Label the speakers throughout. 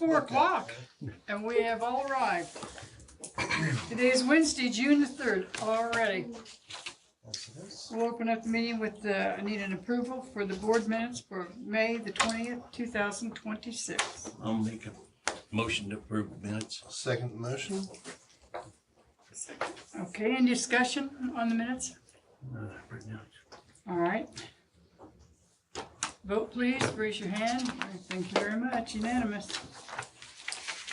Speaker 1: 4 o'clock, and we have all arrived. Today is Wednesday, June the 3rd, already. We'll open up the meeting with, I need an approval for the board minutes for May the 20th, 2026.
Speaker 2: I'll make a motion to approve the minutes.
Speaker 3: Second motion.
Speaker 1: Okay, any discussion on the minutes?
Speaker 2: Right now.
Speaker 1: All right. Vote please, raise your hand. Thank you very much, unanimous.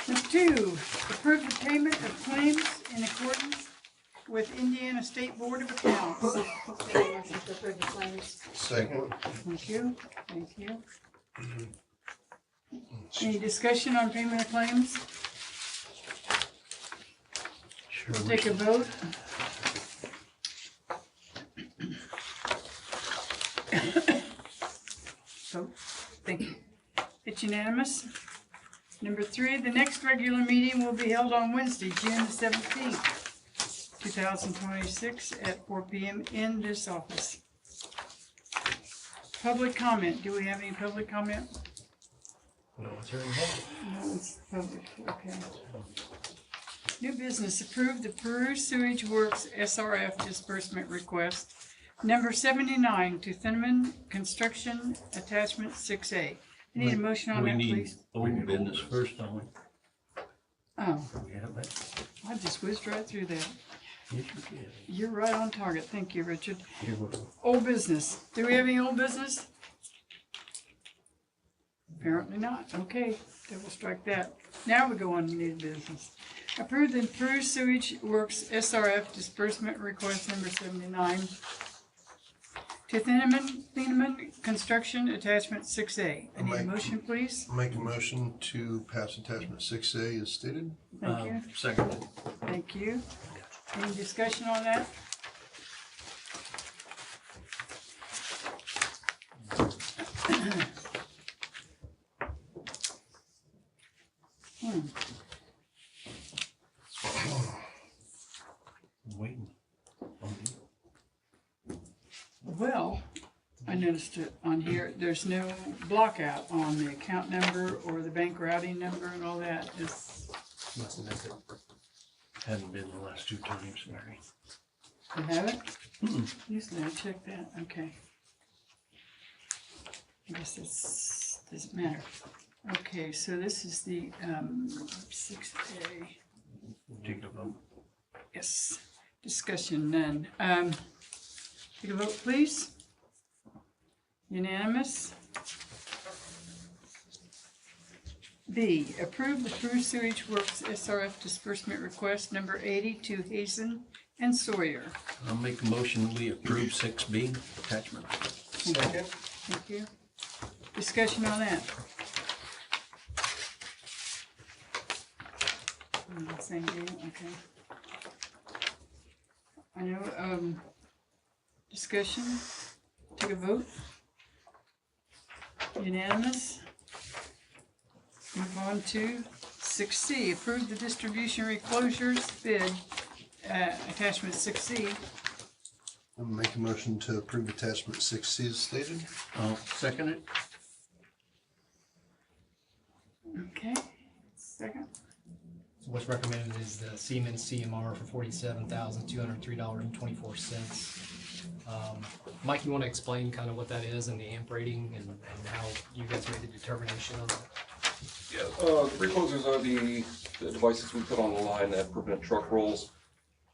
Speaker 1: Number 2, approve the payment of claims in accordance with Indiana State Board of Accounts.
Speaker 3: Second.
Speaker 1: Thank you, thank you. Any discussion on payment of claims?
Speaker 2: Sure.
Speaker 1: Take a vote. Vote. Thank you. It's unanimous. Number 3, the next regular meeting will be held on Wednesday, June the 17th, 2026 at 4 p.m. in this office. Public comment. Do we have any public comment?
Speaker 2: No, it's already happened.
Speaker 1: No, it's public. Okay. New business. Approve the Peru Sewage Works SRF disbursement request number 79 to Thinman Construction Attachment 6A. I need a motion on that, please.
Speaker 2: Old business first, don't we?
Speaker 1: Oh,
Speaker 2: We have that.
Speaker 1: I just whizzed right through that.
Speaker 2: Yes, you can.
Speaker 1: You're right on target. Thank you, Richard.
Speaker 2: Here we go.
Speaker 1: Old business. Do we have any old business? Apparently not. Okay, then we'll strike that. Now we go on to new business. Approve the Peru Sewage Works SRF disbursement request number 79 to Thinman Construction Attachment 6A. I need a motion, please.
Speaker 3: Make a motion to pass attachment 6A as stated.
Speaker 1: Thank you.
Speaker 2: Second.
Speaker 1: Thank you. Any discussion on that?
Speaker 2: I'm waiting.
Speaker 1: Well, I noticed it on here, there's no block out on the account number or the bank routing number and all that. It's,
Speaker 2: Must have missed it. Hadn't been the last 2 times, Mary.
Speaker 1: you have it? Usually I check that, okay. I guess it's, doesn't matter. Okay, so this is the 6A.
Speaker 2: Take a vote.
Speaker 1: Yes, discussion none. Take a vote, please. Unanimous. B, approve the Peru Sewage Works SRF disbursement request number 80 to Hazen and Sawyer.
Speaker 2: I'll make a motion we approve 6B attachment.
Speaker 3: Second.
Speaker 1: Thank you. Discussion on that. Same deal, okay. I know, discussion, take a vote. Unanimous. Move on to 6C, approve the distribution reclosures bid, attachment 6C.
Speaker 3: I'll make a motion to approve attachment 6C as stated.
Speaker 2: I'll second it.
Speaker 1: Okay, second.
Speaker 4: So what's recommended is the Siemens CMR for $47,203.24. Mike, you want to explain kind of what that is and the amp rating and how you guys made the determination on that?
Speaker 5: Yeah, the reclosers are the devices we put on the line that prevent truck rolls.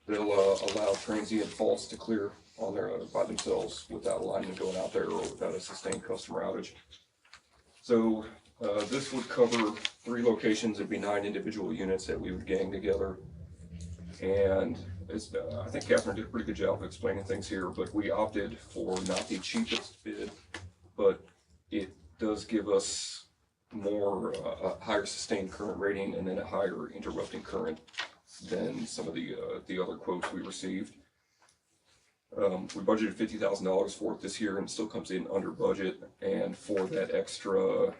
Speaker 5: They'll allow transient faults to clear on their by themselves without a lineman going out there or without a sustained customer outage. So this would cover 3 locations. It'd be 9 individual units that we would gang together. And it's, I think Catherine did a pretty good job of explaining things here, but we opted for not the cheapest bid, but it does give us more, a higher sustained current rating and then a higher interrupting current than some of the other quotes we received. We budgeted $50,000 for it this year and it still comes in under budget. And for that extra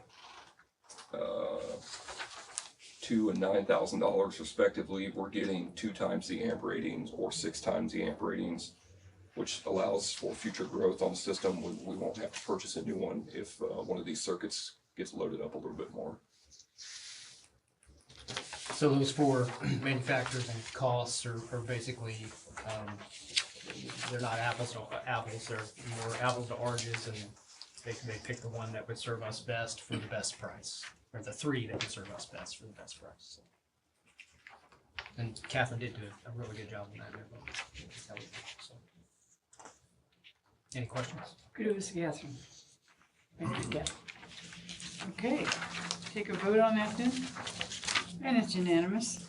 Speaker 5: $2,000 and $9,000 respectively, we're getting 2 times the amp ratings or 6 times the amp ratings, which allows for future growth on the system. We won't have to purchase a new one if one of these circuits gets loaded up a little bit more.
Speaker 4: So those four manufacturers and costs are basically, they're not apples to apples, they're more apples to oranges, and they pick the one that would serve us best for the best price, or the three that would serve us best for the best price. So. And Catherine did do a really good job on that. So. Any questions?
Speaker 1: Kudos, Catherine. Thank you, Catherine. Okay, take a vote on that then, and it's unanimous.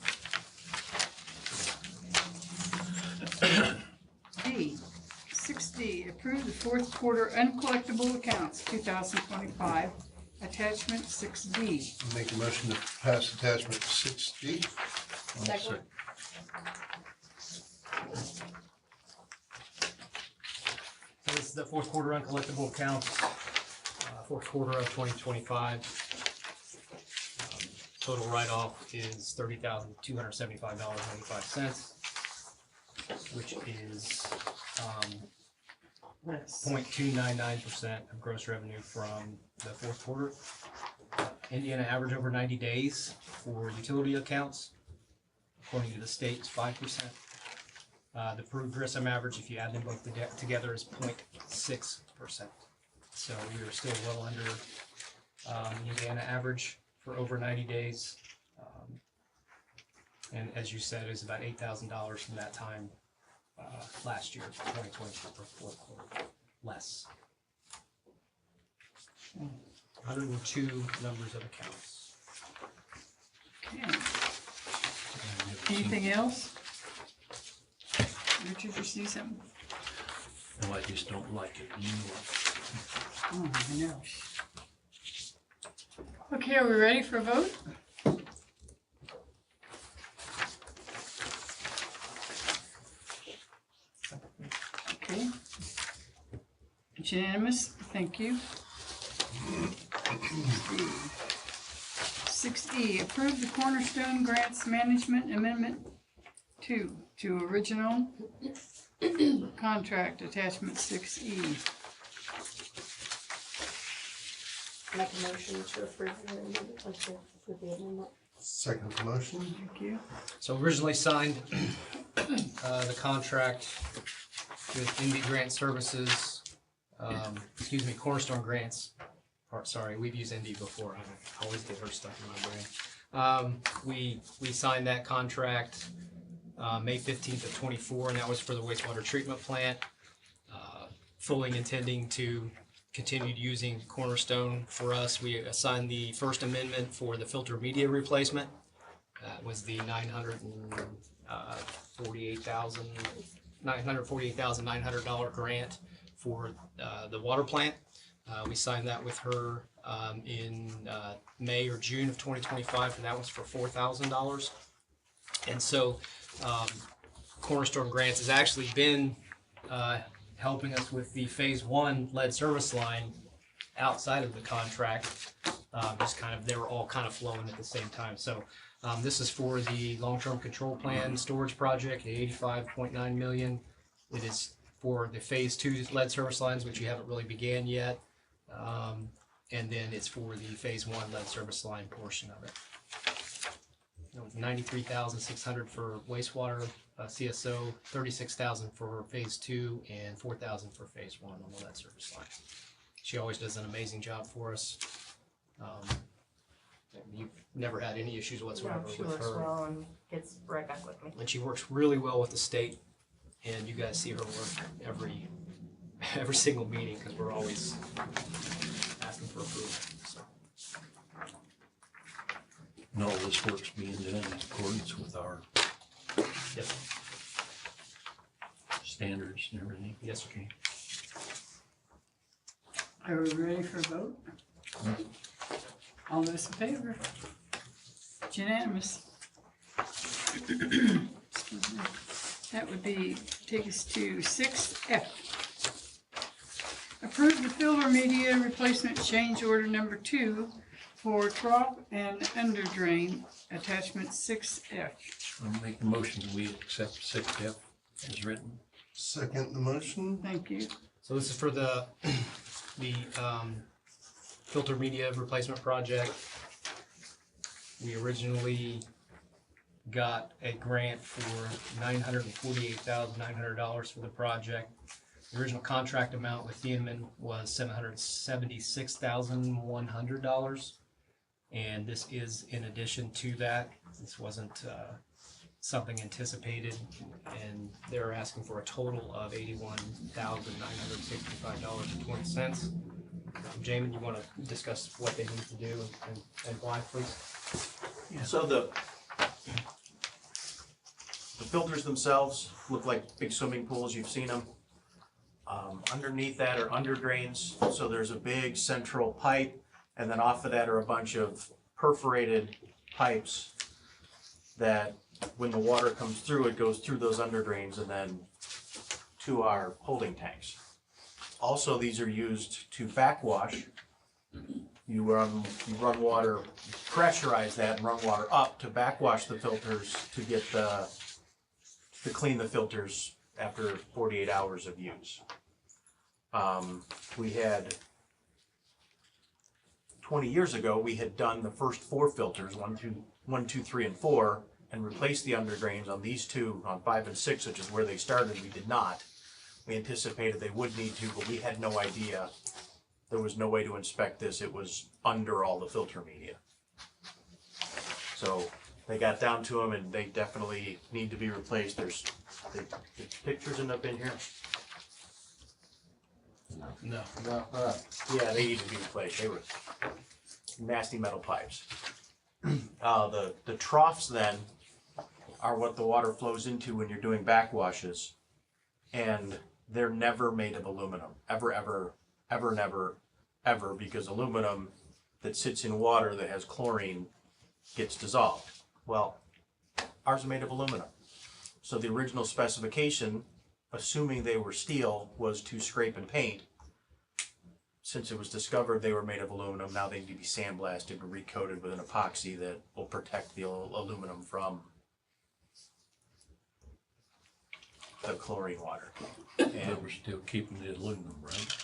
Speaker 1: D, 6D, approve the fourth quarter uncollectible accounts 2025, attachment 6D.
Speaker 3: Make a motion to pass attachment 6D.
Speaker 2: Second.
Speaker 4: So this is the fourth quarter uncollectible accounts, fourth quarter of 2025. Total write-off is $30,275.95, which is 0.299% of gross revenue from the fourth quarter. Indiana average over 90 days for utility accounts, according to the state, is 5%. The approved RISM average, if you add them both together, is 0.6%. So we are still well under Indiana average for over 90 days. And as you said, it was about $8,000 from that time last year, 2024, fourth quarter, less. 102 numbers of accounts.
Speaker 1: Okay. Anything else? Richard, you see something?
Speaker 2: No, I just don't like it. You know what?
Speaker 1: Oh, I know. Okay, are we ready for a vote? Okay. It's unanimous, thank you. 6E, approve the Cornerstone Grants Management Amendment 2 to original contract attachment 6E.
Speaker 6: Make a motion to approve the amendment, approve the amendment.
Speaker 3: Second the motion.
Speaker 1: Thank you.
Speaker 4: So originally signed the contract with Indie Grant Services, Cornerstone Grants. Sorry, we've used Indie before. I always get her stuff in my brain. We signed that contract May 15th of 24, and that was for the wastewater treatment plant. Fully intending to continue using Cornerstone for us. We assigned the first amendment for the filter media replacement. That was the $948,900 grant for the water plant. We signed that with her in May or June of 2025, and that was for $4,000. And so Cornerstone Grants has actually been helping us with the phase 1 lead service line outside of the contract. They were all kind of flowing at the same time. So this is for the long-term control plan storage project, the $85.9 million. It is for the phase 2 lead service lines, which you haven't really began yet. And then it's for the phase 1 lead service line portion of it. $93,600 for wastewater CSO, $36,000 for phase 2, and $4,000 for phase 1 on the lead service line. She always does an amazing job for us. You've never had any issues whatsoever
Speaker 6: No, she
Speaker 4: with
Speaker 6: works
Speaker 4: her.
Speaker 6: well and gets right back with me.
Speaker 4: And she works really well with the state, and you guys see her work every single meeting because we're always asking for approval. So.
Speaker 2: And all this work's being done in accordance with our
Speaker 4: Yep.
Speaker 2: standards and everything.
Speaker 4: Yes, okay.
Speaker 1: Are we ready for a vote? All those in favor? It's unanimous. Excuse me. That would be, take us to 6F. Approve the filter media replacement change order number 2 for trough and under drain attachment 6F.
Speaker 2: I'll make the motion that we accept 6F as written.
Speaker 3: Second the motion.
Speaker 1: Thank you.
Speaker 4: So this is for the filter media replacement project. We originally got a grant for $948,900 for the project. The original contract amount with Thieneman was $776,100. And this is in addition to that. This wasn't something anticipated, and they're asking for a total of $81,965.20. Jamin, you want to discuss what they need to do and why, please?
Speaker 7: So the filters themselves look like big swimming pools. You've seen them. Underneath that are under drains. So there's a big central pipe, and then off of that are a bunch of perforated pipes that, when the water comes through, it goes through those under drains and then to our holding tanks. Also, these are used to backwash. You run water, pressurize that and run water up to backwash the filters to get to clean the filters after 48 hours of use. We had 20 years ago, we had done the first 4 filters, 1, 2, 3, and 4, and replaced the under drains on these 2, on 5 and 6, which is where they started. We did not. We anticipated they would need to, but we had no idea. There was no way to inspect this. It was under all the filter media. So they got down to them, and they definitely need to be replaced. There's the pictures end up in here.
Speaker 4: No.
Speaker 7: Yeah, they need to be replaced. They were nasty metal pipes. The troughs then are what the water flows into when you're doing backwashes, and they're never made of aluminum. Ever, because aluminum that sits in water that has chlorine gets dissolved. Well, ours are made of aluminum. So the original specification, assuming they were steel, was to scrape and paint. Since it was discovered they were made of aluminum, now they need to be sandblasted and recoated with an epoxy that will protect the aluminum from the chlorine water.
Speaker 2: But
Speaker 7: And
Speaker 2: we're still keeping the aluminum, right?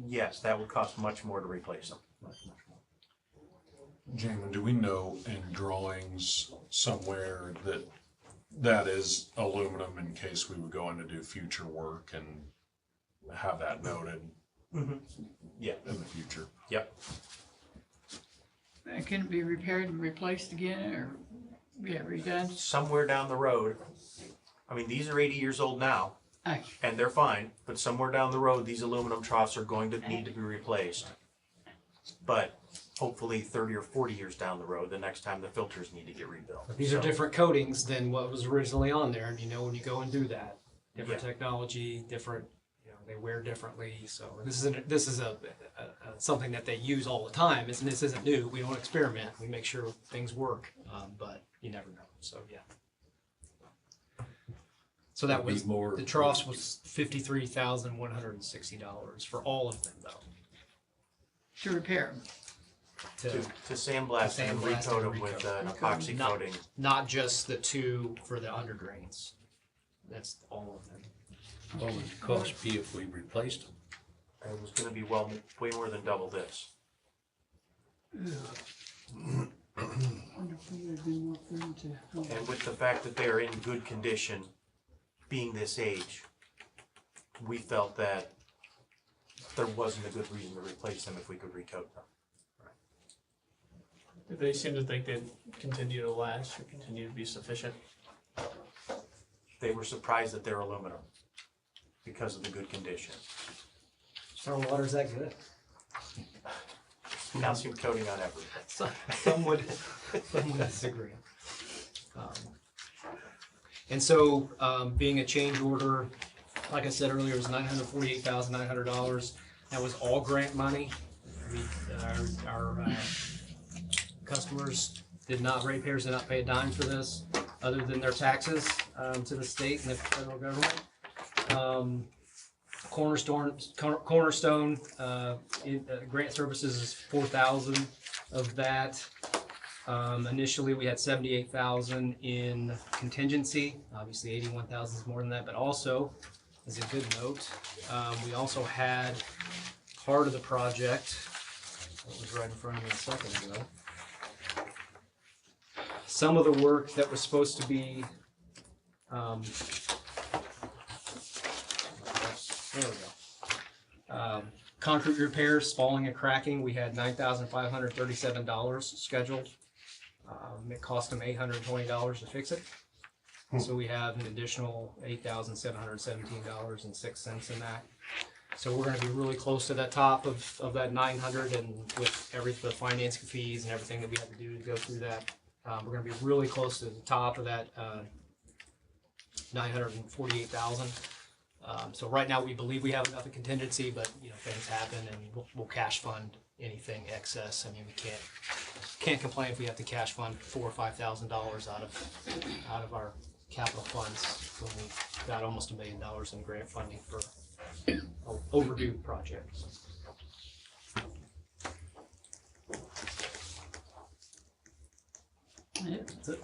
Speaker 7: yes, that would cost much more to replace them.
Speaker 8: Jamin, do we know in drawings somewhere that is aluminum in case we would go in to do future work and have that noted
Speaker 7: Yeah.
Speaker 8: in the future?
Speaker 7: Yep.
Speaker 1: Can it be repaired and replaced again, or redone?
Speaker 7: Somewhere down the road, I mean, these are 80 years old now,
Speaker 1: Aye.
Speaker 7: and they're fine, but somewhere down the road, these aluminum troughs are going to need to be replaced. But hopefully 30 or 40 years down the road, the next time the filters need to get rebuilt.
Speaker 4: But these are different coatings than what was originally on there, and when you go and do that, different
Speaker 7: Yeah.
Speaker 4: technology, different, they wear differently. So this is a something that they use all the time. This isn't new. We don't experiment. We make sure things work, but you never know. So yeah. So that was
Speaker 2: more.
Speaker 4: the troughs was $53,160 for all of them, though.
Speaker 1: To repair them.
Speaker 7: To sandblast and
Speaker 4: sandblast
Speaker 7: recoat
Speaker 4: and
Speaker 7: them with
Speaker 4: recoat.
Speaker 7: an epoxy
Speaker 4: Not-
Speaker 7: coating.
Speaker 4: Not just the 2 for the under drains. That's all of them.
Speaker 2: What would the cost be if we replaced them?
Speaker 7: It was gonna be way more than double this. And with the fact that they're in good condition, being this age, we felt that there wasn't a good reason to replace them if we could recoat them.
Speaker 9: They seem to think they'd continue to last or continue to be sufficient.
Speaker 7: They were surprised that they're aluminum because of the good condition.
Speaker 4: Our water's that good.
Speaker 7: Calcium coating on everything.
Speaker 4: Some would disagree. And so, being a change order, like I said earlier, it was $948,900. That was all grant money. Our customers ratepayers did not pay a dime for this, other than their taxes to the state and the federal government. Cornerstone grant services is $4,000 of that. Initially, we had $78,000 in contingency. Obviously, $81,000 is more than that, but also, as a good note, we also had part of the project that was right in front of me a second ago. some of the work that was supposed to be, there we go. Concrete repairs, spalling and cracking, we had $9,537 scheduled. It cost them $820 to fix it. So we have an additional $8,717.06 in that. So we're gonna be really close to that top of that 900, and with the financing fees and everything that we have to do to go through that, we're gonna be really close to the top of that 948,000. So right now we believe we have enough in contingency, but you know, things happen, and we'll cash fund anything excess. I mean, we can't complain if we have to cash fund $4,000 or $5,000 out of our capital funds when we got almost $1 million in grant funding for overdue projects. That's it.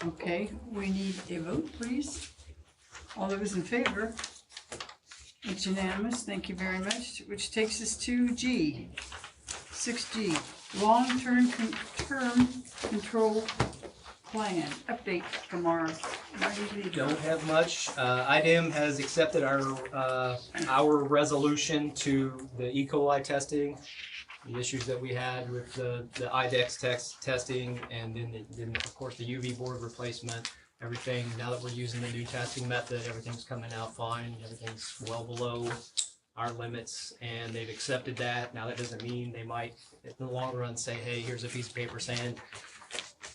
Speaker 1: Okay, we need a vote, please. All those in favor? It's unanimous, thank you very much, which takes us to G. 6G, long-term term control plan, update from our.
Speaker 4: Don't have much. IDEM has accepted our resolution to the E. coli testing, the issues that we had with the IDEX testing, and then of course the UV board replacement. Everything, now that we're using the new testing method, everything's coming out fine. Everything's well below our limits, and they've accepted that. Now that doesn't mean they might, in the long run, say, hey, here's a piece of paper saying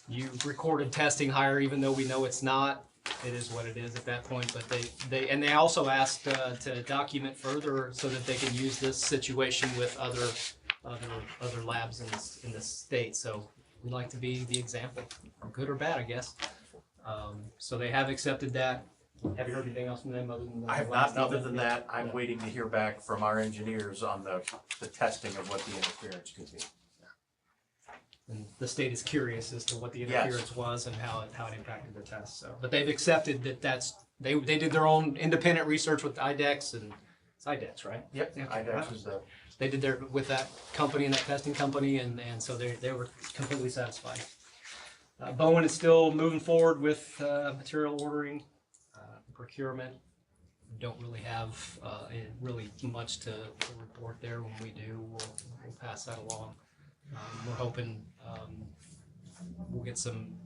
Speaker 4: you recorded testing higher, even though we know it's not. It is what it is at that point. But they also asked to document further so that they can use this situation with other labs in the state. So we like to be the example, good or bad, I guess. So they have accepted that. Have you heard anything else from them other than that?
Speaker 7: I have not, other than that, I'm waiting to hear back from our engineers on the testing of what the interference could be.
Speaker 4: And the state is curious as to what the interference was and how it impacted their tests. So, but they've accepted that they did their own independent research with IDEX, and it's IDEX, right?
Speaker 7: Yep,
Speaker 4: Yeah.
Speaker 7: IDEX is the.
Speaker 4: They did their with that company and that testing company, and so they were completely satisfied. Bowen is still moving forward with material ordering, procurement. Don't really have really much to report there. When we do, we'll pass that along. We're hoping we'll get some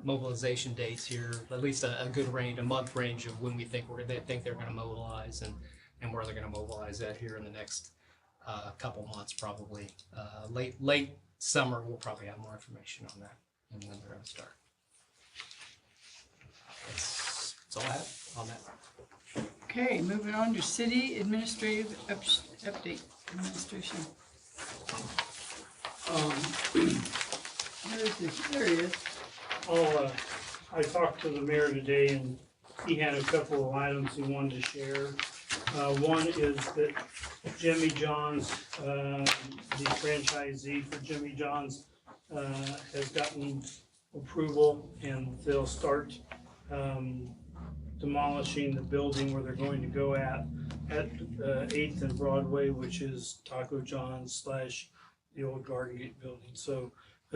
Speaker 4: mobilization dates here, at least a good range, a month range of when we think they think they're going to mobilize, and where they're going to mobilize at here in the next couple months, probably late summer. We'll probably have more information on that and when they're going to start. That's all I have on that.
Speaker 1: Okay, moving on to city administrative update, administration. There he is.
Speaker 10: I talked to the mayor today, and he had a couple of items he wanted to share. One is that Jimmy John's, the franchisee for Jimmy John's, has gotten approval, and they'll start demolishing the building where they're going to go at 8th and Broadway, which is Taco John's / the old Garden Gate building. So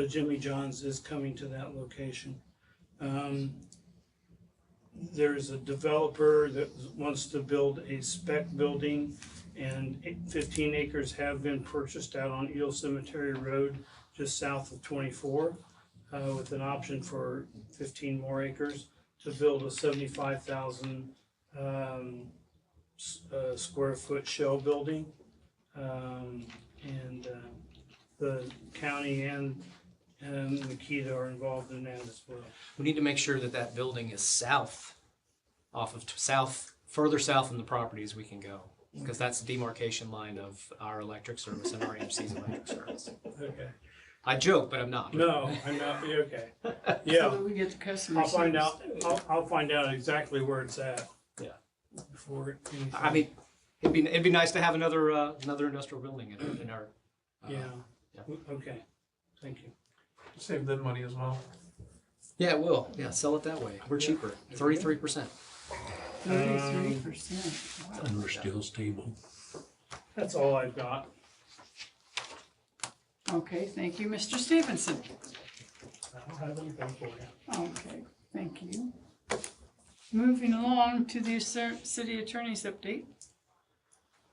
Speaker 10: Jimmy John's is coming to that location. There's a developer that wants to build a spec building, and 15 acres have been purchased out on Eel Cemetery Road, just south of 24, with an option for 15 more acres to build a 75,000 square foot shell building. The county and Makita are involved in that as well.
Speaker 4: We need to make sure that building is further south in the properties we can go, because that's the demarcation line of our electric service and RMC's electric service.
Speaker 10: Okay.
Speaker 4: I joke, but I'm not.
Speaker 10: No, I'm not. Okay.
Speaker 1: So
Speaker 10: Yeah.
Speaker 1: that we get the customer
Speaker 10: I'll find
Speaker 1: service.
Speaker 10: out. I'll find out exactly where it's at.
Speaker 4: Yeah.
Speaker 10: Before anything.
Speaker 4: I mean, it'd be nice to have another industrial building in our.
Speaker 10: Yeah.
Speaker 4: Yeah.
Speaker 10: Okay. Thank you.
Speaker 9: Save them money as well.
Speaker 4: Yeah, it will. Yeah, sell it that way. We're cheaper. 33%.
Speaker 1: 33%. Wow.
Speaker 2: And we're still stable.
Speaker 10: That's all I've got.
Speaker 1: Okay, thank you, Mr. Stevenson.
Speaker 10: I don't have anything for you.
Speaker 1: Okay, thank you. Moving along to the city attorney's update.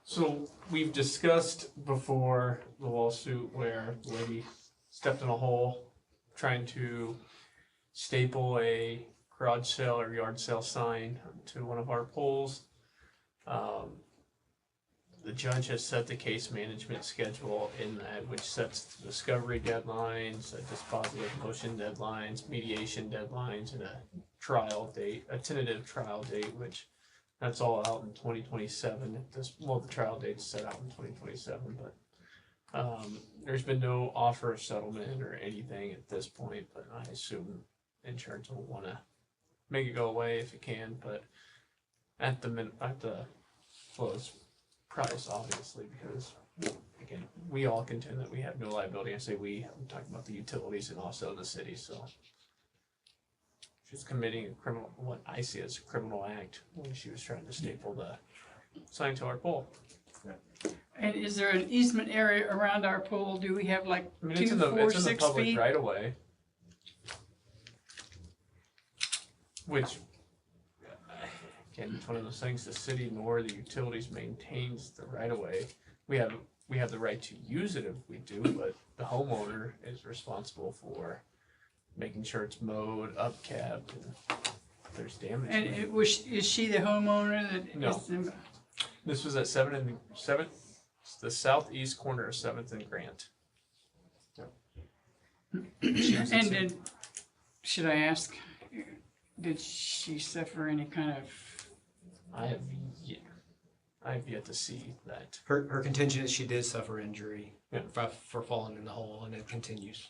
Speaker 9: So we've discussed before the lawsuit where the lady stepped in a hole trying to staple a garage sale or yard sale sign to one of our poles. The judge has set the case management schedule in that, which sets the discovery deadlines, dispositive motion deadlines, mediation deadlines, and a trial date, a tentative trial date, which that's all out in 2027. The trial date's set out in 2027, but there's been no offer of settlement or anything at this point, but I assume insurance will want to make it go away if it can, but at the lowest price, obviously, because again, we all contend that we have no liability. I say we, I'm talking about the utilities and also the city, so she's committing a criminal, what I see as a criminal act when she was trying to staple the sign to our pole.
Speaker 1: And is there an easement area around our pole? Do we have like
Speaker 9: I mean,
Speaker 1: 2, 4,
Speaker 9: it's in the
Speaker 1: 6
Speaker 9: public
Speaker 1: feet?
Speaker 9: right of way, which again, it's one of those things. The city nor the utilities maintains the right of way. We have the right to use it if we do, but the homeowner is responsible for making sure it's mowed, upkept, and if there's damage.
Speaker 1: And is she the homeowner that
Speaker 9: No.
Speaker 1: is the,
Speaker 9: This was at 7th, the southeast corner of 7th and Grant.
Speaker 1: and did, should I ask, did she suffer any kind of,
Speaker 9: I have yet to see that.
Speaker 4: Her contention is she did suffer injury
Speaker 9: Yeah.
Speaker 4: for falling in the hole, and it continues.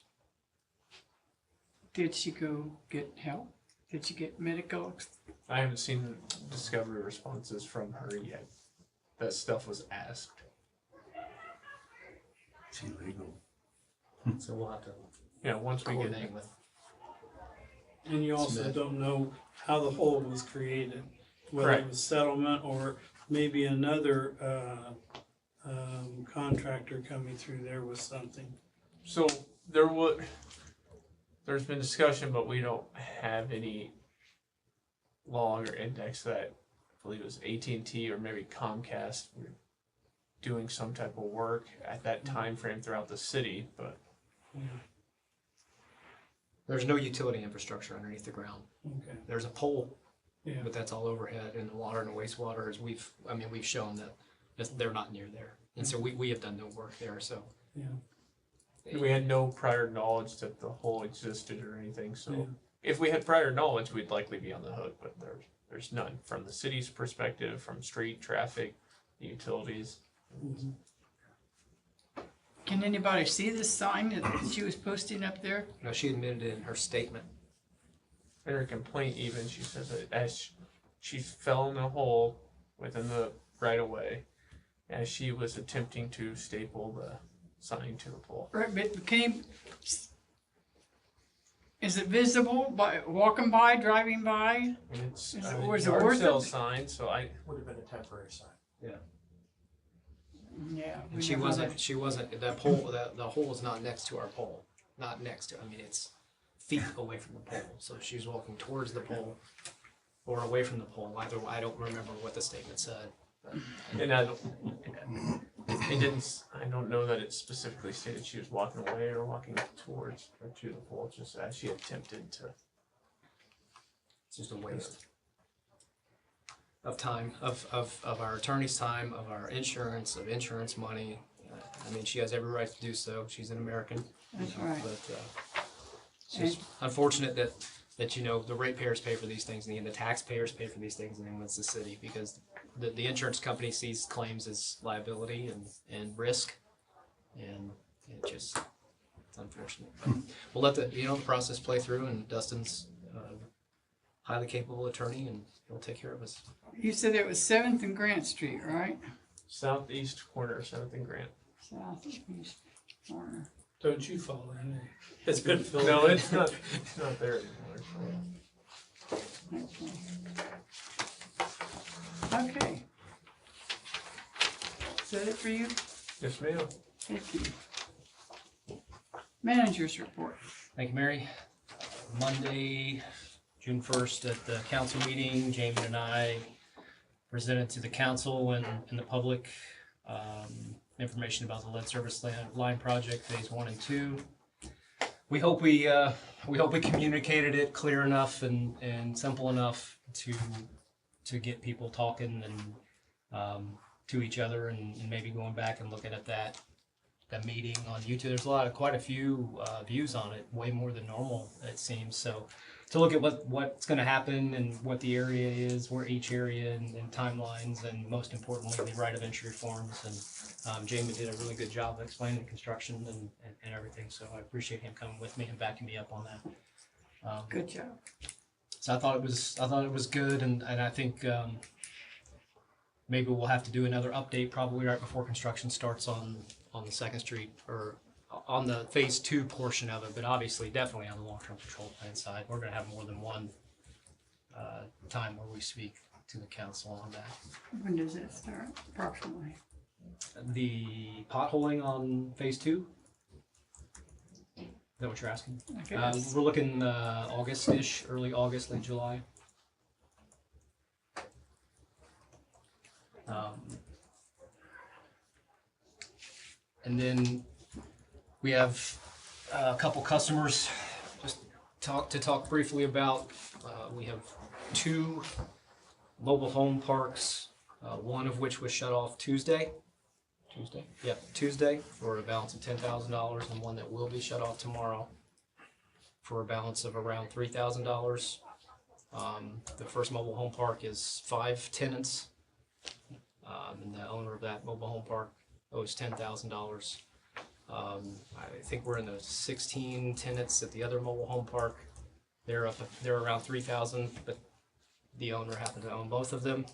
Speaker 1: did she go get help? Did she get medical?
Speaker 9: I haven't seen discovery responses from her yet. That stuff was asked.
Speaker 2: It's illegal.
Speaker 4: So we'll have to
Speaker 9: Yeah, once we get
Speaker 4: coordinate with.
Speaker 10: And you also
Speaker 4: Smith.
Speaker 10: don't know how the hole was created, whether
Speaker 9: Correct.
Speaker 10: it was settlement or maybe another contractor coming through there with something.
Speaker 9: So there's been discussion, but we don't have any log or index that I believe it was AT&T or maybe Comcast were doing some type of work at that time frame throughout the city, but
Speaker 4: There's no utility infrastructure underneath the ground.
Speaker 10: Okay.
Speaker 4: There's a pole,
Speaker 10: Yeah.
Speaker 4: but that's all overhead, and the water and the wastewater is we've shown that they're not near there, and so we have done no work there. So
Speaker 10: Yeah.
Speaker 9: we had no prior knowledge that the hole existed or anything. So
Speaker 10: Yeah.
Speaker 9: if we had prior knowledge, we'd likely be on the hook, but there's none from the city's perspective, from street traffic, the utilities.
Speaker 10: Mhm.
Speaker 1: Can anybody see the sign that she was posting up there?
Speaker 4: No, she admitted it in her statement.
Speaker 9: In her complaint, even she says that as she fell in the hole within the right of way, as she was attempting to staple the sign to the pole.
Speaker 1: Right, but can you, is it visible by walking by, driving by?
Speaker 9: And it's
Speaker 1: Is
Speaker 9: a
Speaker 1: it- was it
Speaker 9: yard
Speaker 1: worth
Speaker 9: sale
Speaker 1: it?
Speaker 9: sign, so
Speaker 7: Would have been a temporary sign.
Speaker 1: Yeah. we
Speaker 4: And she
Speaker 1: don't know
Speaker 4: wasn't, that pole, the hole is not next to our pole, not next to, it's feet away from the pole. So she was walking towards the pole or away from the pole. Either, I don't remember what the statement said.
Speaker 9: and I don't know that it specifically stated she was walking away or walking towards or to the pole, just as she attempted to.
Speaker 4: It's just a waste of time, of our attorney's time, of our insurance, of insurance money. She has every right to do so. She's an American.
Speaker 1: That's right.
Speaker 4: But it's just unfortunate that the ratepayers pay for these things, and the taxpayers pay for these things, and then it's the city, because the insurance company sees claims as liability and risk, and it's unfortunate. But we'll let the process play through, and Dustin's a highly capable attorney, and he'll take care of us.
Speaker 1: You said it was 7th and Grant Street, right?
Speaker 9: Southeast corner, 7th and Grant.
Speaker 1: Southeast corner.
Speaker 10: Don't you fall in there? It's been filled
Speaker 9: No,
Speaker 10: in.
Speaker 9: it's not there anymore.
Speaker 1: Okay. Is that it for you?
Speaker 9: Yes, ma'am.
Speaker 1: Thank you. Manager's report.
Speaker 4: Thank you, Mary. Monday, June 1st, at the council meeting, Jamie and I presented to the council and the public information about the lead service line project, phase 1 and 2. We hope we communicated it clear enough and simple enough to get people talking and to each other, and maybe going back and looking at that meeting on YouTube. There's quite a few views on it, way more than normal it seems. So to look at what's going to happen and what the area is, where each area and timelines, and most importantly the right of entry forms. And Jamie did a really good job of explaining the construction and everything. So I appreciate him coming with me and backing me up on that.
Speaker 1: Good job.
Speaker 4: So I thought it was good, and I think maybe we'll have to do another update probably right before construction starts on the 2nd Street, or on the phase 2 portion of it, but obviously definitely on the long-term control plan side. We're gonna have more than one time where we speak to the council on that.
Speaker 1: When does it start approximately?
Speaker 4: The potholing on phase 2? Is that what you're asking?
Speaker 1: I guess.
Speaker 4: We're looking August-ish, early August, late July. And then we have a couple customers just talk briefly about. We have 2 mobile home parks, one of which was shut off Tuesday. Tuesday for a balance of $10,000, and one that will be shut off tomorrow for a balance of around $3,000. The first mobile home park is 5 tenants, and the owner of that mobile home park owes $10,000. I think we're in the 16 tenants at the other mobile home park. They're around 3,000, but the owner happened to own both of them.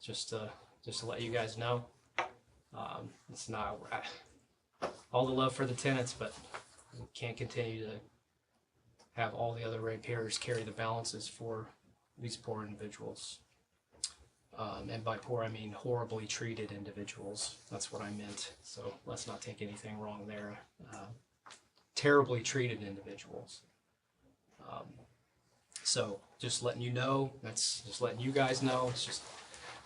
Speaker 4: Just to let you guys know, it's not all the love for the tenants, but we can't continue to have all the other ratepayers carry the balances for these poor individuals. And by poor, I mean horribly treated individuals. That's what I meant. So let's not take anything wrong there. Terribly treated individuals. So just letting you know, that's just letting you guys know. It's just,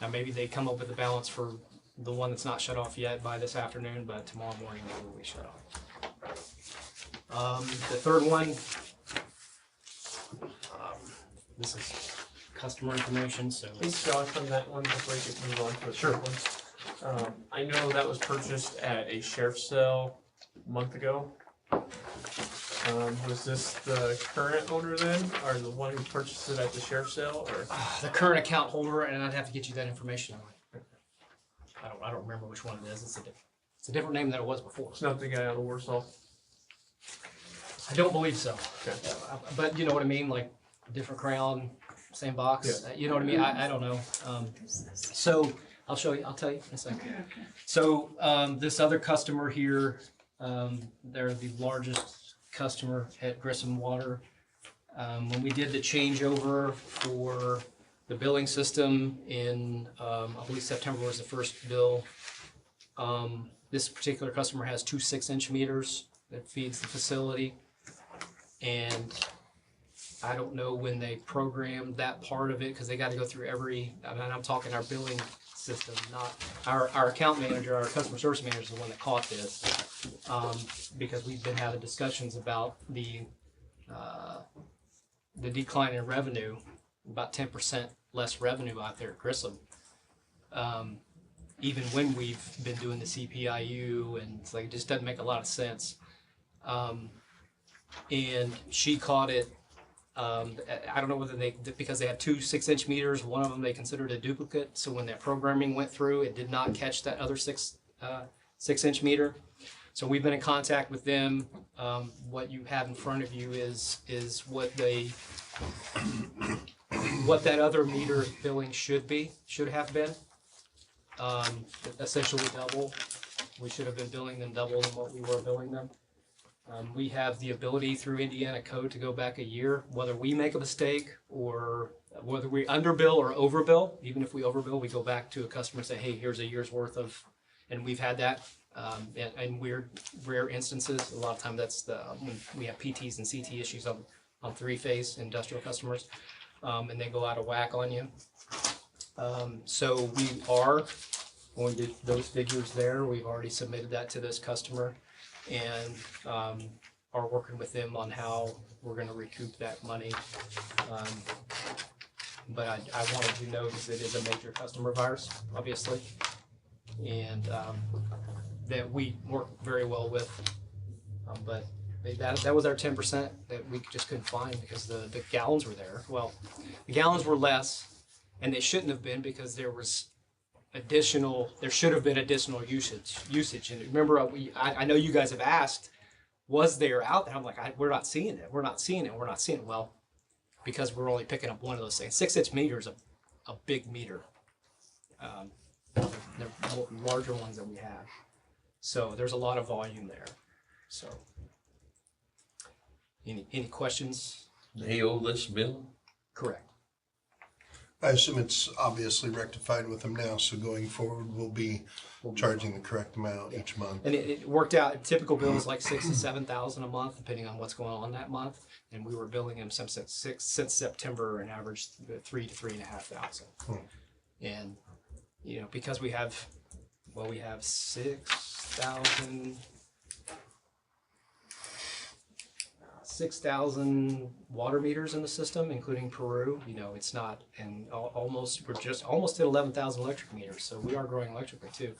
Speaker 4: now maybe they come up with a balance for the one that's not shut off yet by this afternoon, but tomorrow morning it will be shut off. The third one, this is customer information, so
Speaker 9: Please go on that one before you can move on to the third one. I know that was purchased at a sheriff's sale a month ago. Was this the current owner then, or the one who purchased it at the sheriff's sale, or?
Speaker 4: the current account holder, and I'd have to get you that information. I don't remember which one it is. It's a different name than it was before.
Speaker 9: It's not the guy out of Warsaw.
Speaker 4: I don't believe so.
Speaker 9: Okay.
Speaker 4: But you know what I mean, like different crown, same box. You know what I mean? I don't know. So I'll show you. I'll tell you in a second.
Speaker 1: Okay.
Speaker 4: So this other customer here, they're the largest customer at Grissom Water. When we did the changeover for the billing system in, I believe September was the first bill. This particular customer has 2 6-inch meters that feeds the facility, and I don't know when they programmed that part of it, because they got to go through every, I mean, I'm talking our billing system, not our account manager. Our customer service manager is the one that caught this, because we've been having discussions about the decline in revenue, about 10% less revenue out there at Grissom. Even when we've been doing the CPIU, and it's like, it just doesn't make a lot of sense. And she caught it. I don't know whether because they have 2 6-inch meters, one of them they considered a duplicate. So when that programming went through, it did not catch that other 6-inch meter. So we've been in contact with them. What you have in front of you is what that other meter billing should have been. Essentially double. We should have been billing them double than what we were billing them. We have the ability through Indiana code to go back a year, whether we make a mistake or whether we underbill or overbill. Even if we overbill, we go back to a customer and say, hey, here's a year's worth of, and we've had that. In rare instances, a lot of time that's when we have PTs and CT issues on three-phase industrial customers, and they go out of whack on you. So we are going to, those figures there, we've already submitted that to this customer, and are working with them on how we're gonna recoup that money. But I wanted to know, because it is a major customer of ours, obviously, and that we work very well with. But that was our 10% that we just couldn't find because the gallons were there. Well, the gallons were less, and they shouldn't have been because there should have been additional usage. And remember, I know you guys have asked, was there out there? I'm like, we're not seeing it. We're not seeing it. We're not seeing it. Well, because we're only picking up one of those things. 6-inch meter is a big meter. They're larger ones that we have. So there's a lot of volume there. So any questions?
Speaker 2: They owe this bill?
Speaker 4: Correct.
Speaker 3: I assume it's obviously rectified with them now, so going forward, we'll be charging the correct amount each month.
Speaker 4: And it worked out. Typical bill is like $6,000 to $7,000 a month, depending on what's going on that month. And we were billing them since September, an average $3,000 to $3,500. And because we have 6,000 water meters in the system, including Peru. It's not, and we're just almost at 11,000 electric meters. So we are growing electrically too.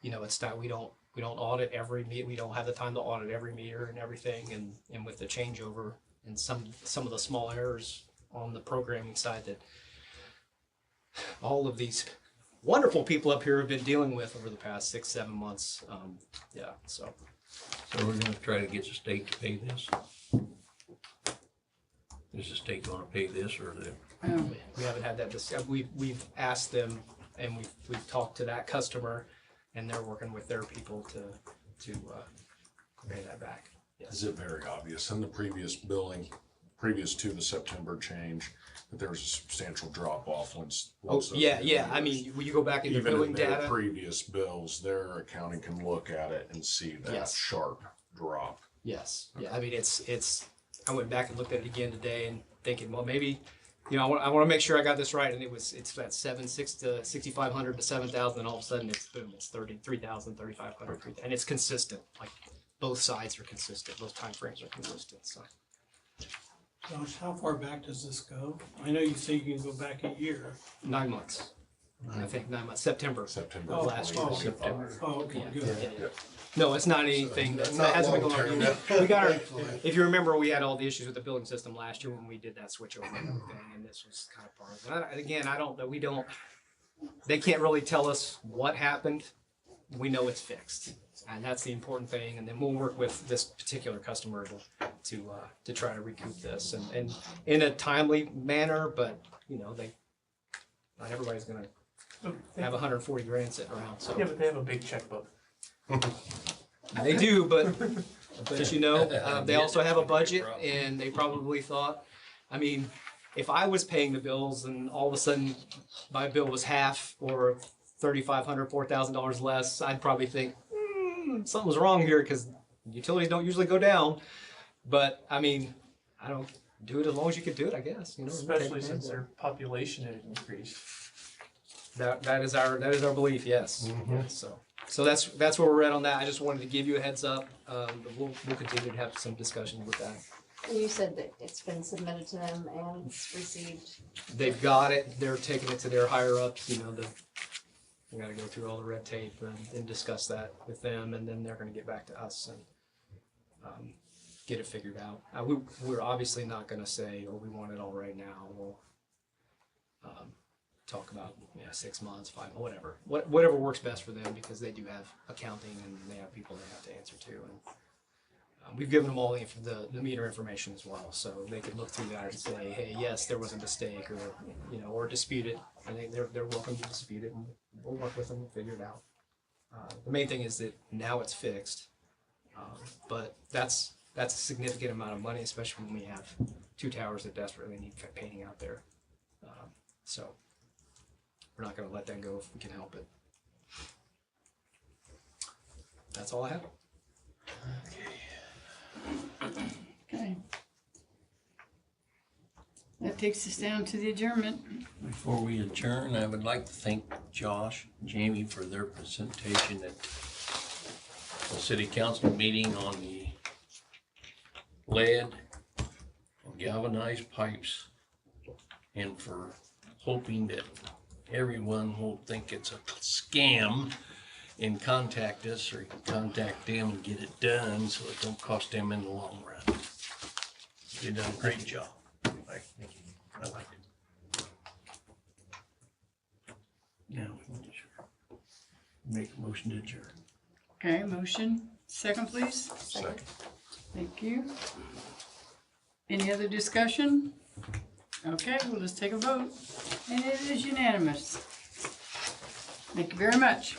Speaker 4: It's not, we don't audit every meter. We don't have the time to audit every meter and everything. And with the changeover and some of the small errors on the programming side that all of these wonderful people up here have been dealing with over the past 6-7 months. So
Speaker 2: we're gonna try to get the state to pay this? Is the state gonna pay this, or
Speaker 4: we haven't had that discussion. We've asked them, and we've talked to that customer, and they're working with their people to pay that back. Yes.
Speaker 8: Is it very obvious in the previous billing, previous to the September change, that there was a substantial drop off once?
Speaker 4: I mean, when you go back into
Speaker 8: even
Speaker 4: billing
Speaker 8: in their
Speaker 4: data,
Speaker 8: previous bills, their accounting can look at it and see that
Speaker 4: Yes.
Speaker 8: sharp drop.
Speaker 4: yes, yeah. I mean, it's. I went back and looked at it again today, and thinking, well, maybe, I want to make sure I got this right, and it's that 6,500 to 7,000, and all of a sudden it's boom, it's 33,000, 3,500, and it's consistent. Like both sides are consistent, both time frames are consistent. So.
Speaker 10: Josh, how far back does this go? I know you say you can go back a year.
Speaker 4: 9 months. I think 9 months. September
Speaker 8: September
Speaker 4: last year.
Speaker 8: September.
Speaker 10: Oh, okay,
Speaker 4: Yeah.
Speaker 10: good.
Speaker 4: Yeah. No, it's not anything that
Speaker 3: Not
Speaker 4: hasn't been
Speaker 3: long-term,
Speaker 4: going on. We got our. If you remember, we had all the issues with the billing system last year when we did that switch over and everything, and this was kind of part of it. Again, I don't know. We don't. They can't really tell us what happened. We know it's fixed, and that's the important thing. And then we'll work with this particular customer to try to recoup this, and in a timely manner. But not everybody's gonna have 140 grand sitting around. So
Speaker 9: Yeah, but they have a big checkbook.
Speaker 4: they do, but they also have a budget, and they probably thought, I mean, if I was paying the bills and all of a sudden my bill was half or $3,500, $4,000 less, I'd probably think something's wrong here because utilities don't usually go down. But I mean, I don't do it as long as you can do it, I guess.
Speaker 9: Especially since their population had increased.
Speaker 4: That is our belief, yes.
Speaker 3: Mm-hmm.
Speaker 4: So that's where we're at on that. I just wanted to give you a heads up. But we'll continue to have some discussions with that.
Speaker 6: And you said that it's been submitted to them and it's received.
Speaker 4: They've got it. They're taking it to their higher ups. We got to go through all the red tape and discuss that with them, and then they're going to get back to us and get it figured out. We're obviously not going to say, "Oh, we want it all right now." We'll talk about 6 months, 5, whatever works best for them, because they do have accounting and they have people they have to answer to, and we've given them all the meter information as well, so they could look through that and say, hey, yes, there was a mistake, or dispute it. I think they're welcome to dispute it, and we'll work with them and figure it out. The main thing is that now it's fixed, but that's a significant amount of money, especially when we have 2 towers that desperately need painting out there. So we're not going to let that go if we can help it. That's all I have.
Speaker 1: Okay. That takes us down to the adjournment.
Speaker 2: Before we adjourn, I would like to thank Josh and Jamie for their presentation at the city council meeting on the lead and galvanized pipes, and for hoping that everyone won't think it's a scam and contact us, or contact them and get it done so it don't cost them in the long run. You've done a great job. I like it. Now, make a motion to adjourn.
Speaker 1: Okay, motion, second please.
Speaker 8: Second.
Speaker 1: Thank you. Any other discussion? Okay, well, let's take a vote. And it is unanimous. Thank you very much.